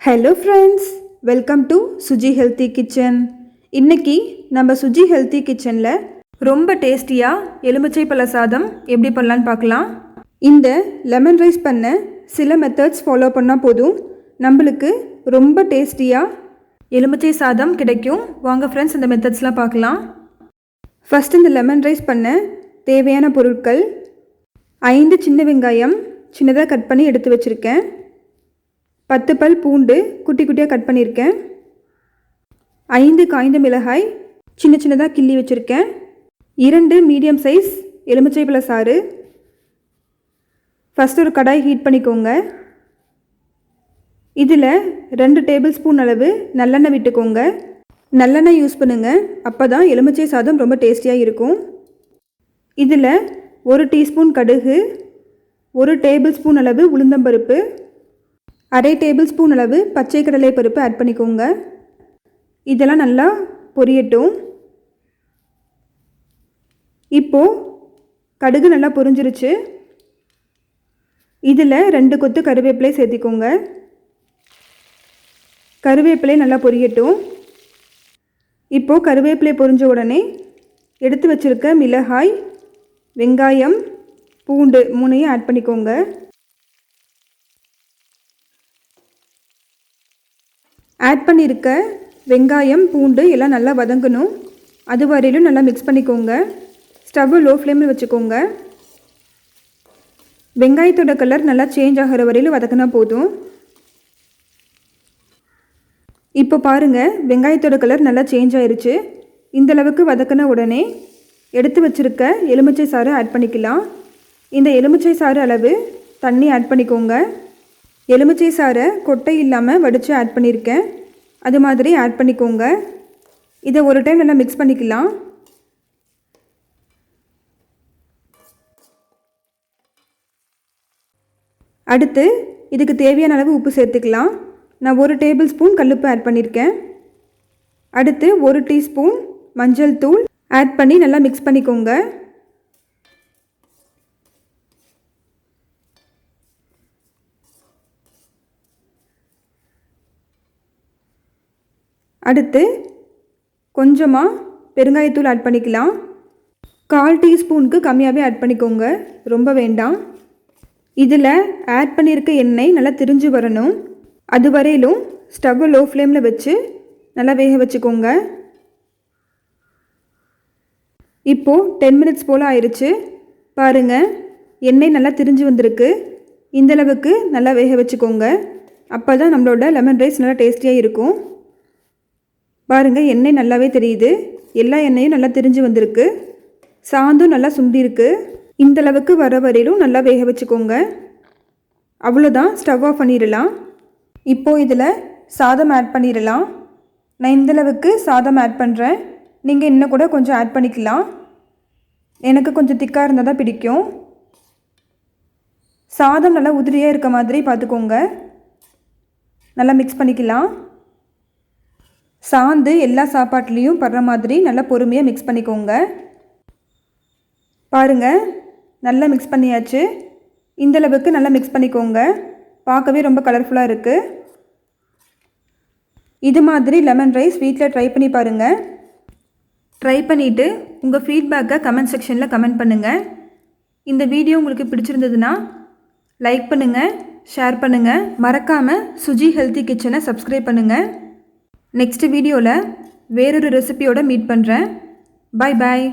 Hello friends, welcome to Suji Healthykitchen. இன்னைக்கு நம்ம Suji Healthykitchenல ரொம்ப டேஸ்டியா எலுமிச்சை பழ சாதம் எப்படி பண்ணலாம்னு பார்க்கலாம். இந்த லெமன் ரைஸ் பண்ண சில மெத்தட்ஸ் ஃபாலோ பண்ணா போதும் நம்மளுக்கு ரொம்ப டேஸ்டியா எலுமிச்சை சாதம் கிடைக்கும். வாங்க ஃப்ரெண்ட்ஸ் இந்த மெத்தட்ஸ்லாம் பார்க்கலாம். ஃபர்ஸ்ட் இந்த லெமன் ரைஸ் பண்ண தேவையான பொருட்கள் 5 சின்ன வெங்காயம் சின்னதாக கட் பண்ணி எடுத்து வச்சுருக்கேன். 10 பல் பூண்டு குட்டி குட்டியாக கட் பண்ணியிருக்கேன். 5 காய்ந்த மிளகாய் சின்ன சின்னதாக கிள்ளி வச்சுருக்கேன். 2 மீடியம் சைஸ் எலுமிச்சை பழ சாறு. ஃபஸ்ட் ஒரு கடாய் ஹீட் பண்ணிக்கோங்க. இதில் 2 டேபிள் ஸ்பூன் அளவு நல்லெண்ணெய் விட்டுக்கோங்க. நல்லெண்ணெய் யூஸ் பண்ணுங்கள், அப்போ தான் எலுமிச்சை சாதம் ரொம்ப டேஸ்டியாக இருக்கும். இதில் 1 டீஸ்பூன் கடுகு, 1 டேபிள் ஸ்பூன் அளவு உளுந்தம்பருப்பு, 1/2 டேபிள் ஸ்பூன் அளவு பச்சை கடலை பருப்பு ஆட் பண்ணிக்கோங்க. இதெல்லாம் நல்லா பொரியட்டும். இப்போது கடுகு நல்லா பொரிஞ்சிருச்சு. இதில் 2 கொத்து கருவேப்பிலை சேர்த்திக்கோங்க. கருவேப்பிலை நல்லா பொரியட்டும். இப்போது கருவேப்பிலை பொரிஞ்ச உடனே எடுத்து வச்சுருக்க மிளகாய், வெங்காயம், பூண்டு 3ஐயும் ஆட் பண்ணிக்கோங்க. ஆட் பண்ணியிருக்க வெங்காயம் பூண்டு எல்லாம் நல்லா வதங்கணும். அது வரையிலும் நல்லா மிக்ஸ் பண்ணிக்கோங்க. ஸ்டவ்வை லோ ஃப்ளேமில் வச்சுக்கோங்க. வெங்காயத்தோட கலர் நல்லா சேஞ்ச் ஆகிற வரையிலும் வதக்கினா போதும். இப்போ பாருங்கள், வெங்காயத்தோட கலர் நல்லா சேஞ்ச் ஆயிடுச்சு. இந்தளவுக்கு வதக்கின உடனே எடுத்து வச்சுருக்க எலுமிச்சை சாறு ஆட் பண்ணிக்கலாம். இந்த எலுமிச்சை சாறு அளவு தண்ணி ஆட் பண்ணிக்கோங்க. எலுமிச்சை சாறை கொட்டை இல்லாமல் வடித்து ஆட் பண்ணியிருக்கேன். அது மாதிரி ஆட் பண்ணிக்கோங்க. இதை ஒரு டைம் நல்லா மிக்ஸ் பண்ணிக்கலாம். அடுத்து இதுக்கு தேவையான அளவு உப்பு சேர்த்துக்கலாம். நான் 1 டேபிள் ஸ்பூன் கல்லுப்பு ஆட் பண்ணியிருக்கேன். அடுத்து 1 டீஸ்பூன் மஞ்சள் தூள் ஆட் பண்ணி நல்லா மிக்ஸ் பண்ணிக்கோங்க. அடுத்து கொஞ்சமாக பெருங்காயத்தூள் ஆட் பண்ணிக்கலாம். 1/4 டீஸ்பூனுக்கு கம்மியாகவே ஆட் பண்ணிக்கோங்க, ரொம்ப வேண்டாம். இதில் ஆட் பண்ணியிருக்க எண்ணெய் நல்லா திரிஞ்சு வரணும். அது வரையிலும் ஸ்டவ்வை லோ ஃப்ளேமில் வச்சு நல்லா வேக வச்சுக்கோங்க. இப்போது 10 மினிட்ஸ் போல் ஆயிடுச்சு. பாருங்கள், எண்ணெய் நல்லா திரிஞ்சு வந்திருக்கு. இந்தளவுக்கு நல்லா வேக வச்சுக்கோங்க. அப்போ தான் நம்மளோட லெமன் ரைஸ் நல்லா டேஸ்டியாக இருக்கும். பாருங்கள், எண்ணெய் நல்லாவே தெரியுது. எல்லா எண்ணெயும் நல்லா திரிஞ்சு வந்திருக்கு. சாந்தும் நல்லா சுண்டிருக்கு. இந்தளவுக்கு வர வரையிலும் நல்லா வேக வச்சுக்கோங்க. அவ்வளோதான், ஸ்டவ் ஆஃப் பண்ணிடலாம். இப்போது இதில் சாதம் ஆட் பண்ணிடலாம். நான் இந்தளவுக்கு சாதம் ஆட் பண்ணுறேன். நீங்கள் இன்னும் கூட கொஞ்சம் ஆட் பண்ணிக்கலாம். எனக்கு கொஞ்சம் திக்காக இருந்தால் தான் பிடிக்கும். சாதம் நல்லா உதிரியாக இருக்க மாதிரி பார்த்துக்கோங்க. நல்லா மிக்ஸ் பண்ணிக்கலாம். சாந்து எல்லா சாப்பாட்லேயும் படுற மாதிரி நல்லா பொறுமையாக மிக்ஸ் பண்ணிக்கோங்க. பாருங்கள், நல்லா மிக்ஸ் பண்ணியாச்சு. இந்தளவுக்கு நல்லா மிக்ஸ் பண்ணிக்கோங்க. பார்க்கவே ரொம்ப கலர்ஃபுல்லாக இருக்குது. இது மாதிரி லெமன் ரைஸ் வீட்டில் ட்ரை பண்ணி பாருங்கள். ட்ரை பண்ணிவிட்டு உங்கள் ஃபீட்பேக்கை கமெண்ட் செக்ஷனில் கமெண்ட் பண்ணுங்கள். இந்த வீடியோ உங்களுக்கு பிடிச்சிருந்ததுன்னா லைக் பண்ணுங்கள், ஷேர் பண்ணுங்கள். மறக்காமல் சுஜி ஹெல்த்தி கிச்சனை சப்ஸ்கிரைப் பண்ணுங்கள். நெக்ஸ்ட் வீடியோவில் வேறொரு ரெசிபியோட மீட் பண்ணுறேன். பாய் பாய்.